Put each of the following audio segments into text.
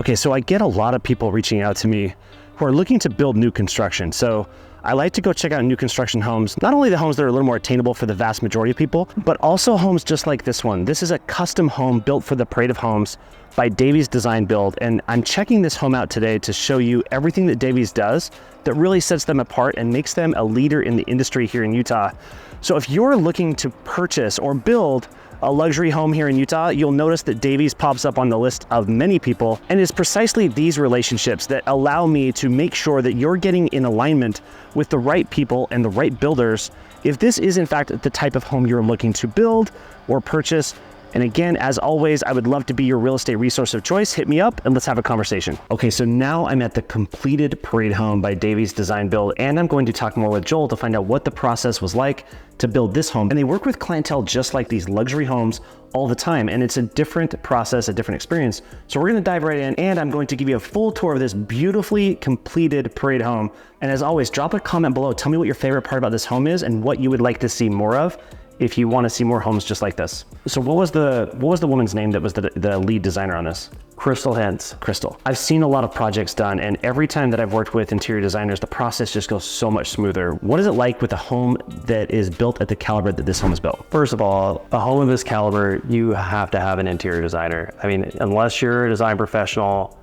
Okay, so I get a lot of people reaching out to me who are looking to build new construction. So I like to go check out new construction homes, not only the homes that are a little more attainable for the vast majority of people, but also homes just like this one. This is a custom home built for the Parade of Homes by Davies Design Build. And I'm checking this home out today to show you everything that Davies does that really sets them apart and makes them a leader in the industry here in Utah. So if you're looking to purchase or build a luxury home here in Utah, you'll notice that Davies pops up on the list of many people, and it's precisely these relationships that allow me to make sure that you're getting in alignment with the right people and the right builders if this is in fact the type of home you're looking to build or purchase. And again, as always, I would love to be your real estate resource of choice. Hit me up and let's have a conversation. Okay, so now I'm at the completed Parade home by Davies Design Build, and I'm going to talk more with Joel to find out what the process was like to build this home. And they work with clientele just like these luxury homes all the time, and it's a different process, a different experience. So we're gonna dive right in, and I'm going to give you a full tour of this beautifully completed Parade home. And as always, drop a comment below. Tell me what your favorite part about this home is and what you would like to see more of if you want to see more homes just like this. So what was the woman's name that was the lead designer on this? Crystal Hens. Crystal. I've seen a lot of projects done, and every time that I've worked with interior designers, the process just goes so much smoother. What is it like with a home that is built at the caliber that this home is built? First of all, a home of this caliber, you have to have an interior designer. I mean, unless you're a design professional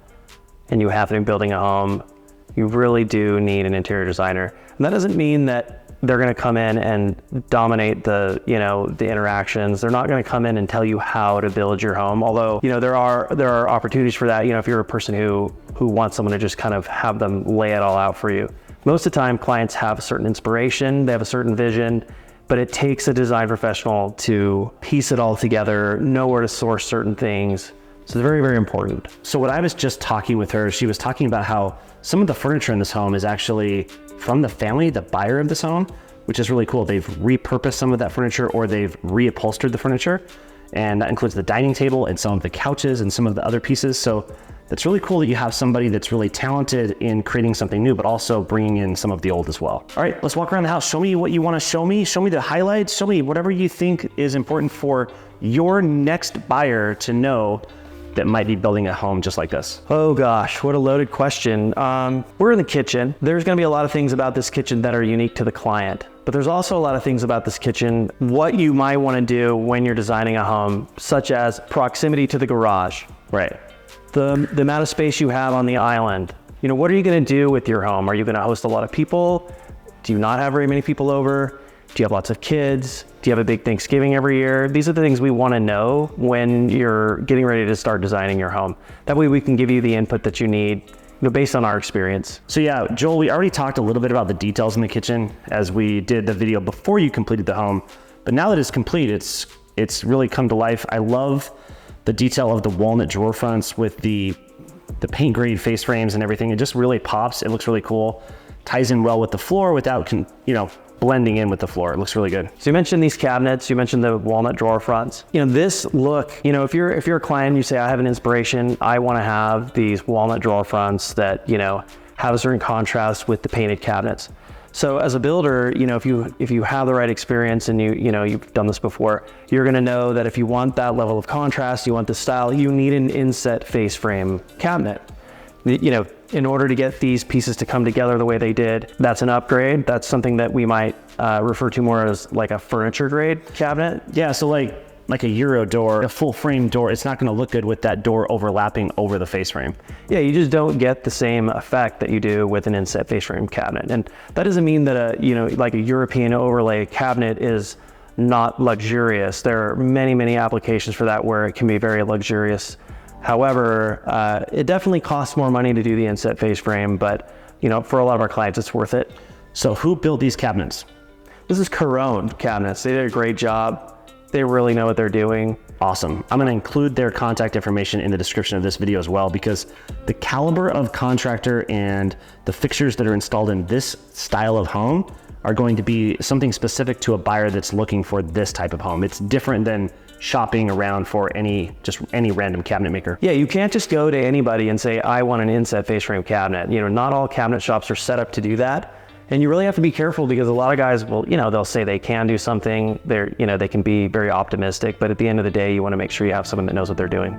and you happen to be building a home, you really do need an interior designer. And that doesn't mean that they're going to come in and dominate the interactions. They're not going to come in and tell you how to build your home. Although, there are opportunities for that. If you're a person who wants someone to just kind of have them lay it all out for you. Most of the time, clients have a certain inspiration, they have a certain vision, but it takes a design professional to piece it all together, know where to source certain things. So it's very, very important. So what I was just talking with her, she was talking about how some of the furniture in this home is actually from the family, the buyer of this home, which is really cool. They've repurposed some of that furniture, or they've reupholstered the furniture. And that includes the dining table and some of the couches and some of the other pieces. So it's really cool that you have somebody that's really talented in creating something new, but also bringing in some of the old as well. All right, let's walk around the house. Show me what you want to show me. Show me the highlights. Show me whatever you think is important for your next buyer to know that might be building a home just like this. Oh gosh, what a loaded question. We're in the kitchen. There's gonna be a lot of things about this kitchen that are unique to the client, but there's also a lot of things about this kitchen, what you might wanna do when you're designing a home, such as proximity to the garage. Right. The amount of space you have on the island. What are you gonna do with your home? Are you gonna host a lot of people? Do you not have very many people over? Do you have lots of kids? Do you have a big Thanksgiving every year? These are the things we want to know when you're getting ready to start designing your home. That way we can give you the input that you need, based on our experience. So yeah, Joel, we already talked a little bit about the details in the kitchen as we did the video before you completed the home. But now that it's complete, it's really come to life. I love the detail of the walnut drawer fronts with the paint grade face frames and everything. It just really pops. It looks really cool. Ties in well with the floor without, blending in with the floor. It looks really good. So you mentioned these cabinets, you mentioned the walnut drawer fronts. This look, if you're a client, you say, I have an inspiration, I want to have these walnut drawer fronts that, have a certain contrast with the painted cabinets. So as a builder, if you have the right experience and you've done this before, you're going to know that if you want that level of contrast, you want the style, you need an inset face frame cabinet. In order to get these pieces to come together the way they did, that's an upgrade. That's something that we might refer to more as like a furniture grade cabinet. Yeah, so like a Euro door, a full frame door, it's not gonna look good with that door overlapping over the face frame. Yeah, you just don't get the same effect that you do with an inset face frame cabinet. And that doesn't mean that like a European overlay cabinet is not luxurious. There are many, many applications for that where it can be very luxurious. However, it definitely costs more money to do the inset face frame, but for a lot of our clients, it's worth it. So who built these cabinets? This is Corone Cabinets. They did a great job. They really know what they're doing. Awesome. I'm gonna include their contact information in the description of this video as well, because the caliber of contractor and the fixtures that are installed in this style of home are going to be something specific to a buyer that's looking for this type of home. It's different than shopping around for any random cabinet maker. Yeah, you can't just go to anybody and say, I want an inset face frame cabinet. Not all cabinet shops are set up to do that. And you really have to be careful because a lot of guys will, they'll say they can do something. They can be very optimistic, but at the end of the day, you want to make sure you have someone that knows what they're doing.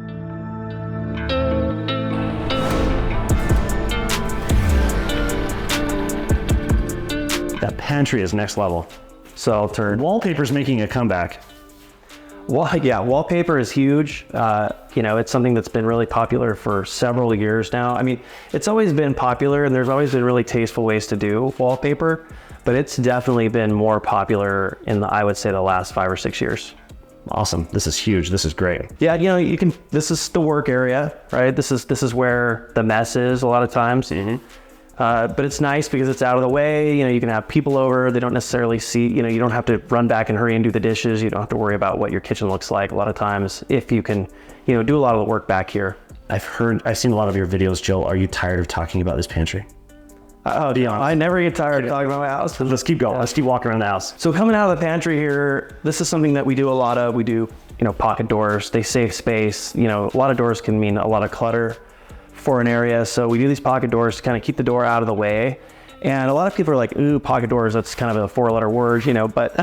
That pantry is next level. So I'll turn. Wallpaper's making a comeback. Well, yeah, wallpaper is huge. You know, it's something that's been really popular for several years now. I mean, it's always been popular and there's always been really tasteful ways to do wallpaper, but it's definitely been more popular in I would say the last 5 or 6 years. Awesome. This is huge. This is great. Yeah, you know, this is the work area, right? This is where the mess is a lot of times. Mm-hmm. But it's nice because it's out of the way. You know, you can have people over. They don't necessarily see, you know, you don't have to run back and hurry and do the dishes. You don't have to worry about what your kitchen looks like a lot of times if you can, you know, do a lot of the work back here. I've seen a lot of your videos, Joe. Are you tired of talking about this pantry? I never get tired of talking about my house. Let's keep going. Let's keep walking around the house. So coming out of the pantry here, this is something that we do a lot of. We do, you know, pocket doors. They save space. You know, a lot of doors can mean a lot of clutter for an area. So we do these pocket doors to kind of keep the door out of the way. And a lot of people are like, ooh, pocket doors, that's kind of a 4-letter word, you know, but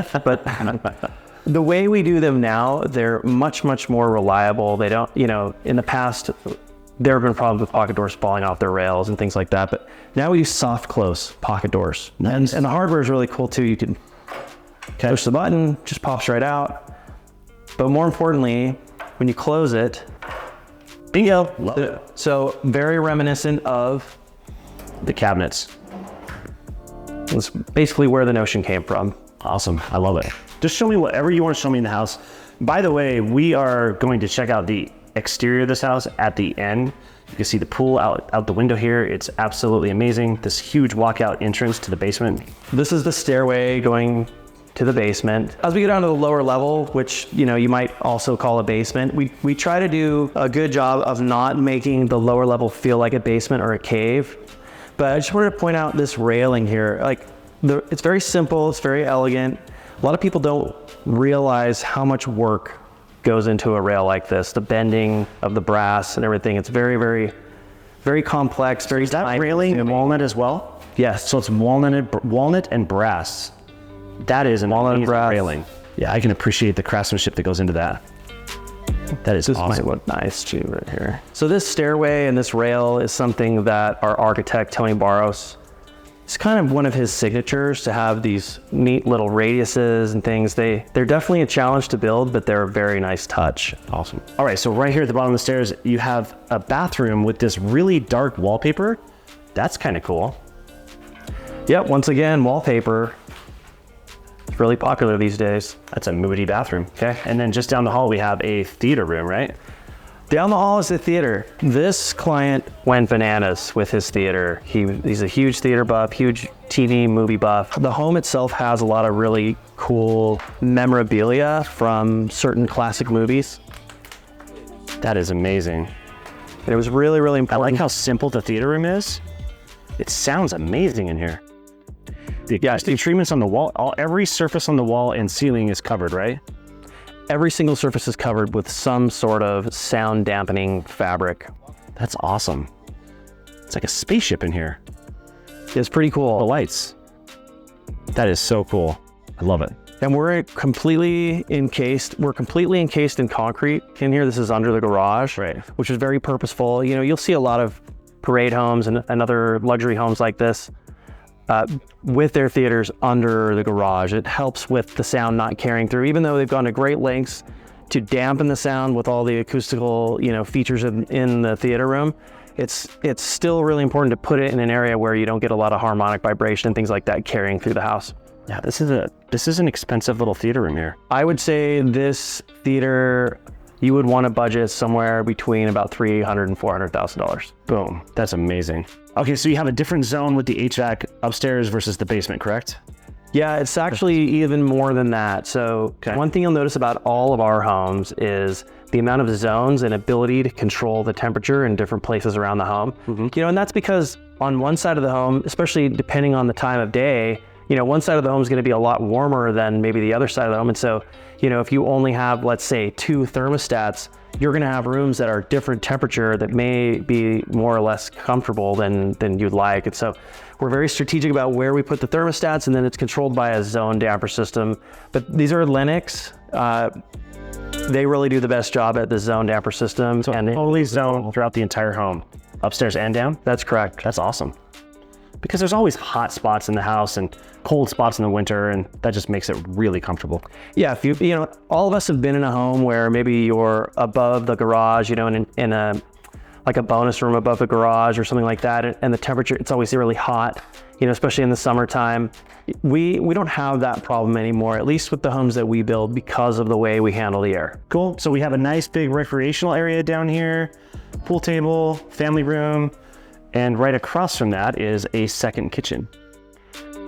the way we do them now, they're much, much more reliable. They don't, you know, in the past, there have been problems with pocket doors falling off their rails and things like that. But now we use soft close pocket doors. Nice. And the hardware is really cool too. You can push the button, just pops right out. But more importantly, when you close it, bingo. Love it. So very reminiscent of The cabinets. It's basically where the notion came from. Awesome. I love it. Just show me whatever you want to show me in the house. By the way, we are going to check out the exterior of this house at the end. You can see the pool out the window here. It's absolutely amazing. This huge walkout entrance to the basement. This is the stairway going to the basement. As we go down to the lower level, which, you know, you might also call a basement, we try to do a good job of not making the lower level feel like a basement or a cave. But I just wanted to point out this railing here. Like, it's very simple, it's very elegant. A lot of people don't realize how much work goes into a rail like this, the bending of the brass and everything. It's very, very, very complex, very Is that railing walnut as well? Yes. So it's walnut and brass. That is an walnut and brass railing. Yeah, I can appreciate the craftsmanship that goes into that. That is awesome. This might look nice too right here. So this stairway and this rail is something that our architect, Tony Barros, it's kind of one of his signatures to have these neat little radiuses and things. They're definitely a challenge to build, but they're a very nice touch. Awesome. All right, so right here at the bottom of the stairs, you have a bathroom with this really dark wallpaper. That's kind of cool. Yep, once again, wallpaper. It's really popular these days. That's a moody bathroom. Okay. And then just down the hall, we have a theater room, right? Down the hall is the theater. This client went bananas with his theater. He's a huge theater buff, huge TV movie buff. The home itself has a lot of really cool memorabilia from certain classic movies. That is amazing. And it was really, really important. I like how simple the theater room is. It sounds amazing in here. The treatments on the wall, every surface on the wall and ceiling is covered, right? Every single surface is covered with some sort of sound dampening fabric. That's awesome. It's like a spaceship in here. It's pretty cool. The lights. That is so cool. I love it. And we're completely encased in concrete in here. This is under the garage, right? Which is very purposeful. You know, you'll see a lot of parade homes and other luxury homes like this with their theaters under the garage. It helps with the sound not carrying through, even though they've gone to great lengths to dampen the sound with all the acoustical, you know, features in the theater room. It's still really important to put it in an area where you don't get a lot of harmonic vibration and things like that carrying through the house. Yeah, this is an expensive little theater room here. I would say this theater, you would want to budget somewhere between about $300,000 and $400,000. Boom, that's amazing. Okay, so you have a different zone with the HVAC upstairs versus the basement, correct? Yeah, it's actually even more than that. So One thing you'll notice about all of our homes is the amount of zones and ability to control the temperature in different places around the home. Mm-hmm. You know, and that's because on one side of the home, especially depending on the time of day, you know, one side of the home is going to be a lot warmer than maybe the other side of the home. And so, you know, if you only have, let's say, 2 thermostats, you're going to have rooms that are different temperature that may be more or less comfortable than you'd like. And so we're very strategic about where we put the thermostats, and then it's controlled by a zone damper system. But these are Lennox. They really do the best job at the zone damper system. So and totally zoned throughout the entire home, upstairs and down? That's correct. That's awesome. because there's always hot spots in the house and cold spots in the winter, and that just makes it really comfortable. Yeah, if you know, all of us have been in a home where maybe you're above the garage, you know, in a like a bonus room above the garage or something like that, and the temperature, it's always really hot, you know, especially in the summertime. We don't have that problem anymore, at least with the homes that we build, because of the way we handle the air. Cool. So we have a nice big recreational area down here, pool table, family room, and right across from that is a second kitchen.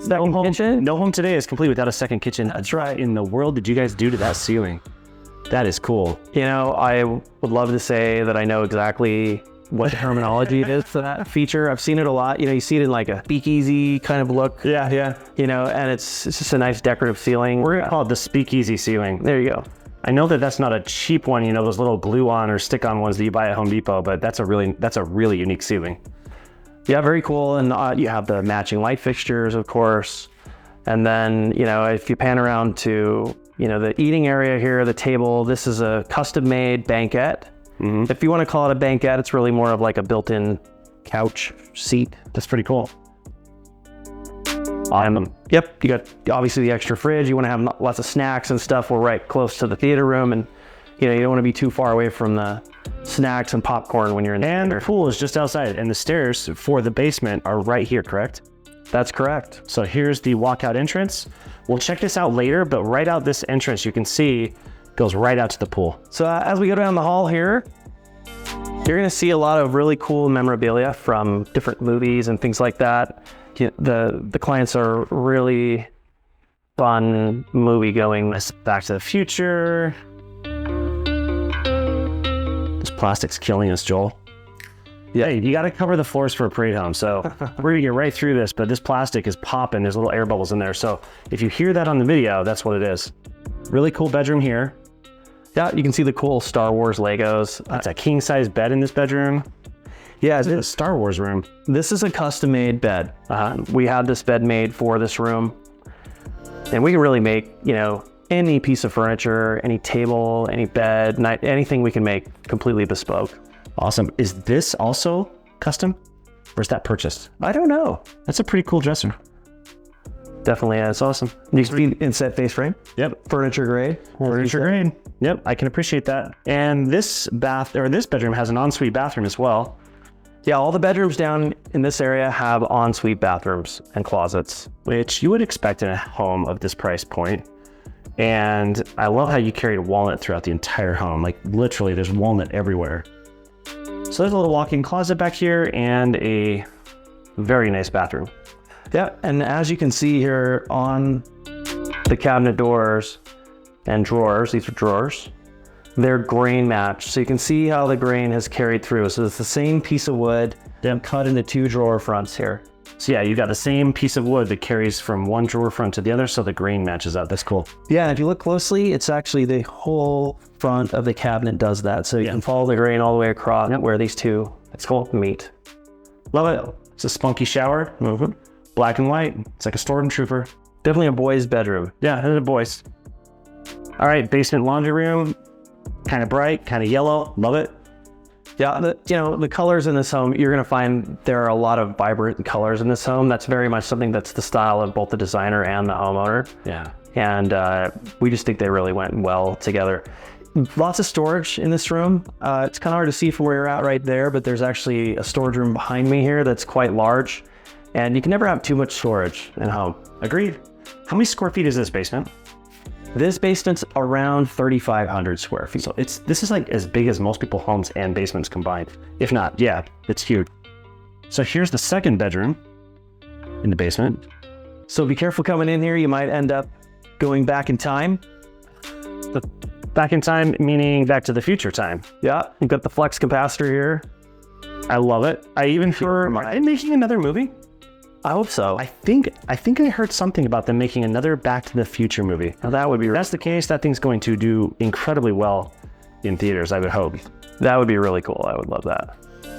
Kitchen? No home today is complete without a second kitchen. That's right. In the world did you guys do to that ceiling? That is cool. You know, I would love to say that I know exactly what terminology it is for that feature. I've seen it a lot. You know, you see it in like a speakeasy kind of look. Yeah. You know, and it's just a nice decorative ceiling. We're gonna call it the speakeasy ceiling. There you go. I know that that's not a cheap one, you know, those little glue-on or stick-on ones that you buy at Home Depot, but that's a really unique ceiling. Yeah, very cool. And you have the matching light fixtures, of course. And then, you know, if you pan around to, you know, the eating area here, the table, this is a custom-made banquette. Mm-hmm. If you want to call it a banquette, it's really more of like a built-in couch seat. That's pretty cool. Yep, you got obviously the extra fridge. You want to have lots of snacks and stuff. We're right close to the theater room, and you know, you don't want to be too far away from the snacks and popcorn when you're in the theater. And the pool is just outside, and the stairs for the basement are right here, correct? That's correct. So here's the walkout entrance. We'll check this out later, but right out this entrance, you can see goes right out to the pool. So as we go down the hall here, you're going to see a lot of really cool memorabilia from different movies and things like that. The clients are really fun movie going. Back to the Future. This plastic's killing us, Joel. Yeah, hey, you got to cover the floors for a parade home. So we're gonna get right through this, but this plastic is popping. There's little air bubbles in there. So if you hear that on the video, that's what it is. Really cool bedroom here. Yeah, you can see the cool Star Wars Legos. That's a king size bed in this bedroom. Yeah, it's a Star Wars room. This is a custom made bed. We had this bed made for this room, and we can really make, you know, any piece of furniture, any table, any bed, anything we can make completely bespoke. Awesome. Is this also custom, or is that purchased? I don't know. That's a pretty cool dresser. Definitely is. Awesome. You can see inset face frame. Yep. Furniture grade. Furniture grade. Yep. I can appreciate that. And this bedroom has an ensuite bathroom as well. Yeah, all the bedrooms down in this area have ensuite bathrooms and closets, which you would expect in a home of this price point. And I love how you carried walnut throughout the entire home. Like literally there's walnut everywhere. So there's a little walk-in closet back here and a very nice bathroom. Yeah, and as you can see here on the cabinet doors and drawers, these are drawers, they're grain matched. So you can see how the grain has carried through. So it's the same piece of wood cut into two drawer fronts here. So yeah, you got the same piece of wood that carries from one drawer front to the other, so the grain matches up. That's cool. Yeah, and if you look closely, it's actually the whole front of the cabinet does that. So you can follow the grain all the way across where these two meet. Love it. It's a spunky shower. Mm-hmm. Black and white. It's like a stormtrooper. Definitely a boy's bedroom. Yeah, it's a boy's. All right, basement laundry room. Kind of bright, kind of yellow. Love it. Yeah, the colors in this home, you're going to find there are a lot of vibrant colors in this home. That's very much something that's the style of both the designer and the homeowner. Yeah. And we just think they really went well together. Lots of storage in this room. It's kind of hard to see from where you're at right there, but there's actually a storage room behind me here that's quite large. And you can never have too much storage in a home. Agreed. How many square feet is this basement? This basement's around 3,500 square feet. So this is like as big as most people's homes and basements combined. If not, yeah, it's huge. So here's the second bedroom in the basement. So be careful coming in here. You might end up going back in time. Back in time, meaning Back to the Future time. Yeah, you've got the flex capacitor here. I love it. I even heard, are they making another movie? I hope so. I think I heard something about them making another Back to the Future movie. Now that would be. If that's the case, that thing's going to do incredibly well in theaters, I would hope. That would be really cool. I would love that.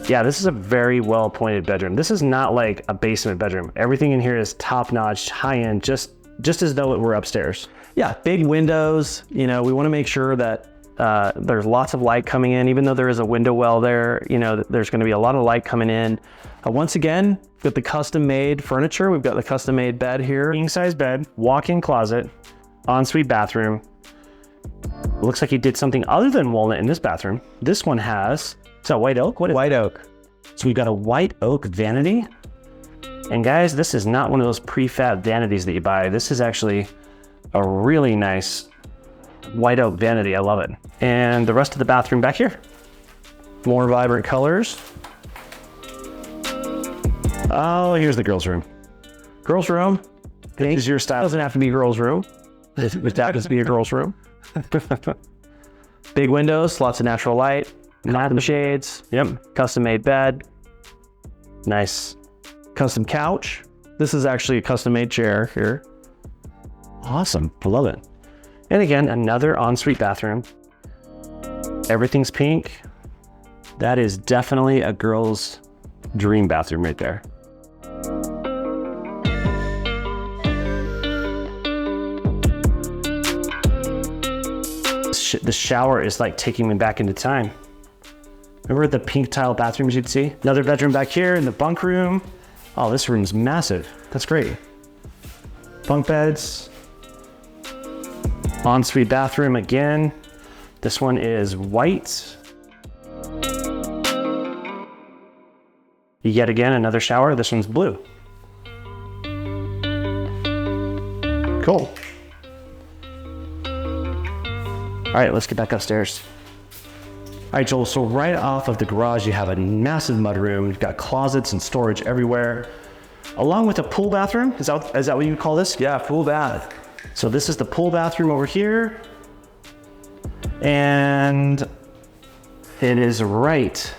Yeah, this is a very well appointed bedroom. This is not like a basement bedroom. Everything in here is top notch, high end, just as though it were upstairs. Yeah, big windows. You know, we want to make sure that there's lots of light coming in, even though there is a window well there. You know, there's going to be a lot of light coming in. Once again, we've got the custom-made furniture. We've got the custom-made bed here. King size bed, walk-in closet, ensuite bathroom. It looks like he did something other than walnut in this bathroom. This one has, is that white oak? What is White oak. So we've got a white oak vanity. And guys, this is not one of those prefab vanities that you buy. This is actually a really nice white oak vanity. I love it. And the rest of the bathroom back here. More vibrant colors. Oh, here's the girls' room. Girls' room. This is your style. Doesn't have to be a girls' room. It happens to be a girls' room. Big windows, lots of natural light, custom shades. Yep. Custom-made bed. Nice. Custom couch. This is actually a custom-made chair here. Awesome. I love it. And again, another ensuite bathroom. Everything's pink. That is definitely a girl's dream bathroom right there. The shower is like taking me back into time. Remember the pink tile bathrooms you'd see? Another bedroom back here in the bunk room. Oh, this room's massive. That's great. Bunk beds. Ensuite bathroom again. This one is white. Yet again, another shower. This one's blue. Cool. All right, let's get back upstairs. All right, Joel, so right off of the garage, you have a massive mudroom. You've got closets and storage everywhere, along with a pool bathroom. Is that what you call this? Yeah, pool bath. So this is the pool bathroom over here. And it is right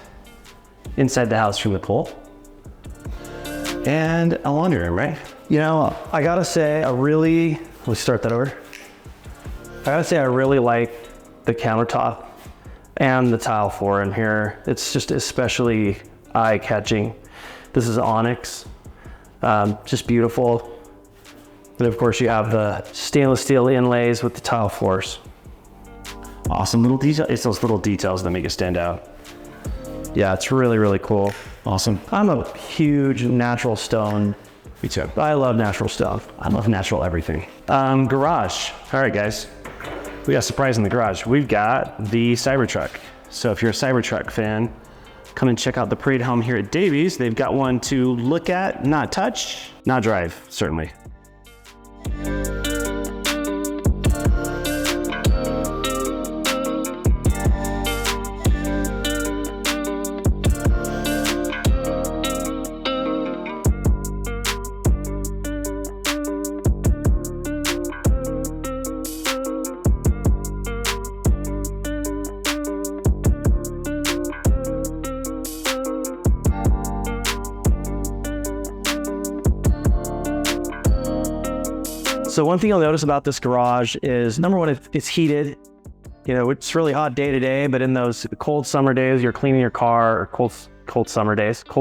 inside the house from the pool. And a laundry room, right? You know, I gotta say, let's start that over. I gotta say, I really like the countertop and the tile floor in here. It's just especially eye-catching. This is onyx, just beautiful. And of course, you have the stainless steel inlays with the tile floors. Awesome little detail. It's those little details that make it stand out. Yeah, it's really, really cool. Awesome. I'm a huge natural stone. Me too. I love natural stuff. I love natural everything. Garage. All right, guys. We got a surprise in the garage. We've got the Cybertruck. So if you're a Cybertruck fan, come and check out the parade home here at Davies. They've got one to look at, not touch, not drive, certainly. So one thing you'll notice about this garage is, number one, it's heated. You know, it's really hot day to day, but in those cold summer days, you're cleaning your car, or cold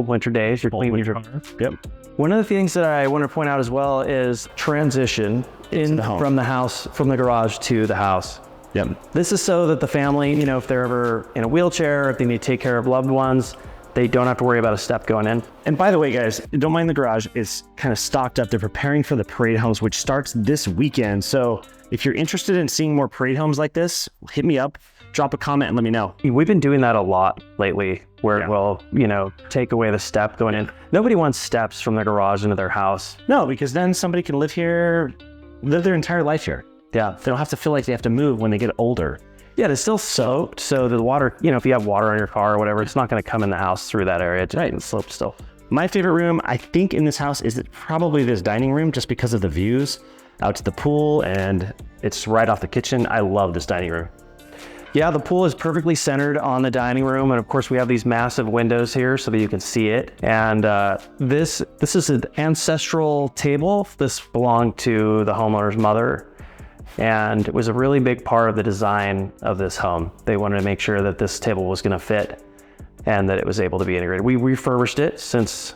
winter days, you're cleaning your car. Yep. One of the things that I want to point out as well is transition from the garage to the house. Yep. This is so that the family, you know, if they're ever in a wheelchair, if they need to take care of loved ones, they don't have to worry about a step going in. And by the way, guys, don't mind the garage. It's kind of stocked up. They're preparing for the parade homes, which starts this weekend. So if you're interested in seeing more parade homes like this, hit me up, drop a comment and let me know. We've been doing that a lot lately, where we'll, you know, take away the step going in. Nobody wants steps from their garage into their house. No, because then somebody can live here, live their entire life here. Yeah. They don't have to feel like they have to move when they get older. Yeah, it's still soaked, so the water, you know, if you have water on your car or whatever, it's not going to come in the house through that area. It's right. Sloped still. My favorite room, I think, in this house is probably this dining room, just because of the views out to the pool, and it's right off the kitchen. I love this dining room. Yeah, the pool is perfectly centered on the dining room, and of course we have these massive windows here so that you can see it. And this is an ancestral table. This belonged to the homeowner's mother. And it was a really big part of the design of this home. They wanted to make sure that this table was going to fit and that it was able to be integrated. We refurbished it since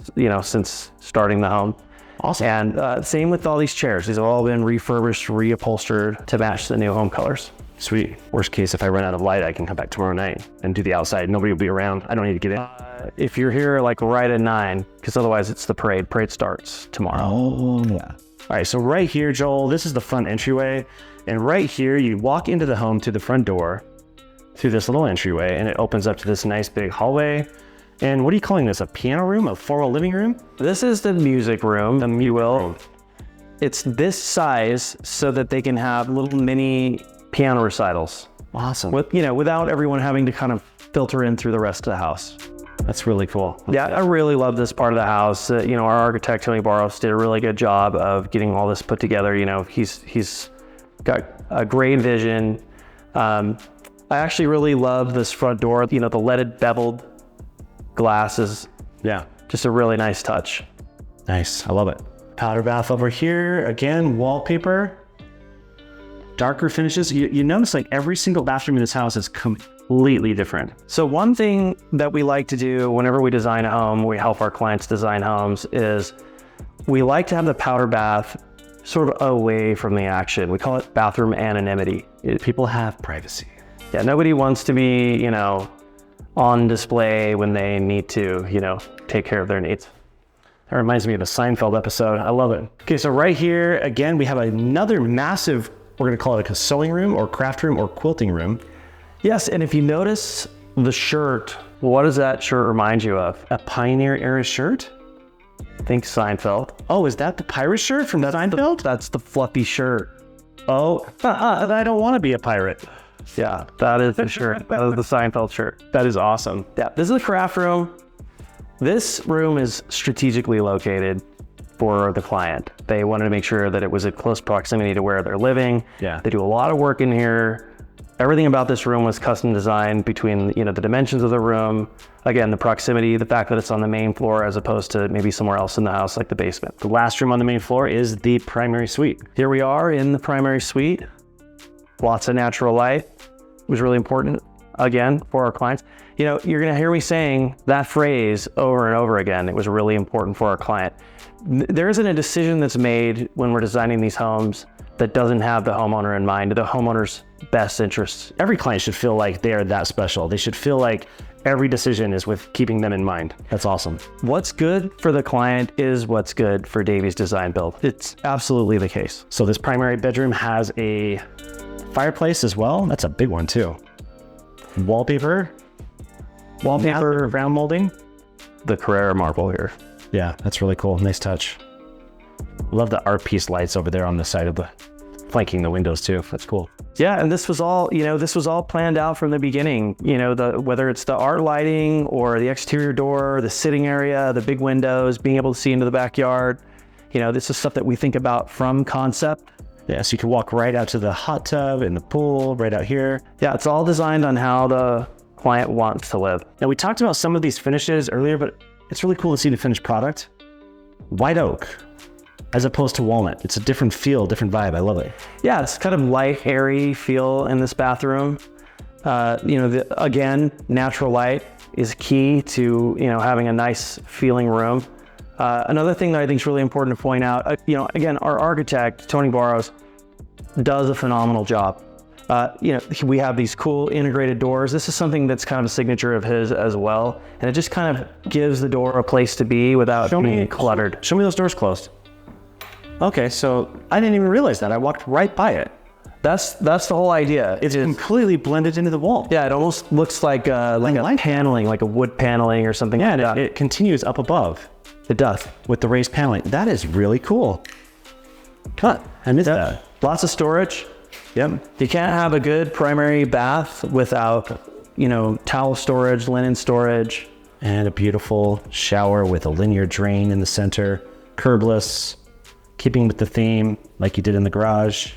starting the home. Awesome. And same with all these chairs. These have all been refurbished, reupholstered to match the new home colors. Sweet. Worst case, if I run out of light, I can come back tomorrow night and do the outside. Nobody will be around. I don't need to get in. If you're here like right at 9, because otherwise it's the parade. Parade starts tomorrow. Oh, yeah. All right, so right here, Joel, this is the front entryway. And right here, you walk into the home to the front door through this little entryway, and it opens up to this nice big hallway. And what are you calling this? A piano room? A formal living room? This is the music room, you will. It's this size so that they can have little mini piano recitals. Awesome. Without everyone having to kind of filter in through the rest of the house. That's really cool. Yeah, I really love this part of the house. Our architect, Tony Barros, did a really good job of getting all this put together. He's got a great vision. I actually really love this front door. The leaded beveled glass is just a really nice touch. Nice, I love it. Powder bath over here. Again, wallpaper. Darker finishes. You notice like every single bathroom in this house is completely different. So one thing that we like to do whenever we design a home, we help our clients design homes, is we like to have the powder bath sort of away from the action. We call it bathroom anonymity. People have privacy. Yeah, nobody wants to be, on display when they need to, take care of their needs. That reminds me of a Seinfeld episode. I love it. Okay, so right here, again, we have another massive, we're gonna call it a sewing room or craft room or quilting room. Yes, and if you notice the shirt, what does that shirt remind you of? A Pioneer era shirt? Think Seinfeld. Oh, is that the pirate shirt from Seinfeld? That's the fluffy shirt. Oh, I don't wanna be a pirate. Yeah, that is the shirt. That is the Seinfeld shirt. That is awesome. Yeah, this is the craft room. This room is strategically located for the client. They wanted to make sure that it was in close proximity to where they're living. Yeah. They do a lot of work in here. Everything about this room was custom designed between, the dimensions of the room. Again, the proximity, the fact that it's on the main floor as opposed to maybe somewhere else in the house, like the basement. The last room on the main floor is the primary suite. Here we are in the primary suite. Lots of natural light. It was really important, again, for our clients. You're gonna hear me saying that phrase over and over again. It was really important for our client. There isn't a decision that's made when we're designing these homes that doesn't have the homeowner in mind, the homeowner's best interests. Every client should feel like they are that special. They should feel like every decision is with keeping them in mind. That's awesome. What's good for the client is what's good for Davies Design Build. It's absolutely the case. So this primary bedroom has a fireplace as well. That's a big one too. Wallpaper, round molding. The Carrera marble here. Yeah, that's really cool. Nice touch. Love the art piece lights over there on the side of the flanking the windows too. That's cool. Yeah, and this was all planned out from the beginning. Whether it's the art lighting or the exterior door, the sitting area, the big windows, being able to see into the backyard. This is stuff that we think about from concept. Yeah, so you can walk right out to the hot tub and the pool right out here. Yeah, it's all designed on how the client wants to live. Now we talked about some of these finishes earlier, but it's really cool to see the finished product. White oak, as opposed to walnut. It's a different feel, different vibe. I love it. Yeah, it's kind of light, airy feel in this bathroom. Again, natural light is key to, having a nice feeling room. Another thing that I think is really important to point out, again, our architect, Tony Barros, does a phenomenal job. We have these cool integrated doors. This is something that's kind of a signature of his as well. And it just kind of gives the door a place to be without being cluttered. Show me those doors closed. Okay, so I didn't even realize that. I walked right by it. That's the whole idea. It's completely blended into the wall. Yeah, it almost looks like a paneling, like a wood paneling or something. Yeah, and it continues up above. It does. With the raised paneling. That is really cool. I missed that. Lots of storage. Yep. You can't have a good primary bath without, towel storage, linen storage. And a beautiful shower with a linear drain in the center. Curbless, keeping with the theme like you did in the garage.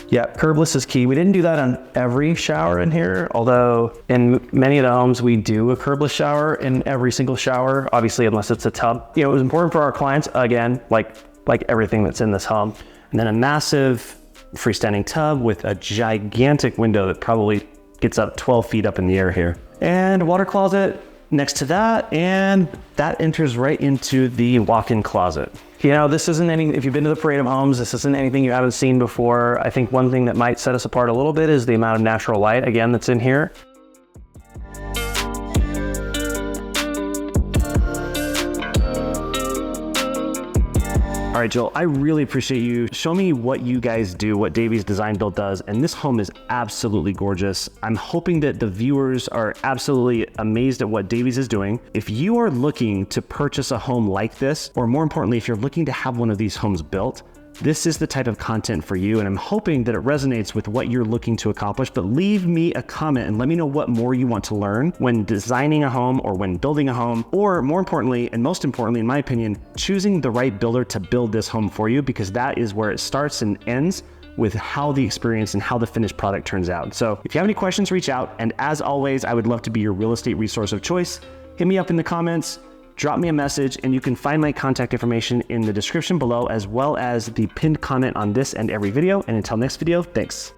Yeah, curbless is key. We didn't do that on every shower in here, although in many of the homes we do a curbless shower in every single shower, obviously unless it's a tub. It was important for our clients, again, like everything that's in this home. And then a massive freestanding tub with a gigantic window that probably gets up 12 feet up in the air here. And a water closet next to that, and that enters right into the walk-in closet. You know, this isn't any, if you've been to the Parade of Homes, this isn't anything you haven't seen before. I think one thing that might set us apart a little bit is the amount of natural light, again, that's in here. All right, Joel, I really appreciate you. Show me what you guys do, what Davies Design Build does, and this home is absolutely gorgeous. I'm hoping that the viewers are absolutely amazed at what Davies is doing. If you are looking to purchase a home like this, or more importantly, if you're looking to have one of these homes built, this is the type of content for you, and I'm hoping that it resonates with what you're looking to accomplish. But leave me a comment and let me know what more you want to learn when designing a home or when building a home, or more importantly, and most importantly, in my opinion, choosing the right builder to build this home for you, because that is where it starts and ends with how the experience and how the finished product turns out. So if you have any questions, reach out. And as always, I would love to be your real estate resource of choice. Hit me up in the comments. Drop me a message, and you can find my contact information in the description below, as well as the pinned comment on this and every video. And until next video, thanks.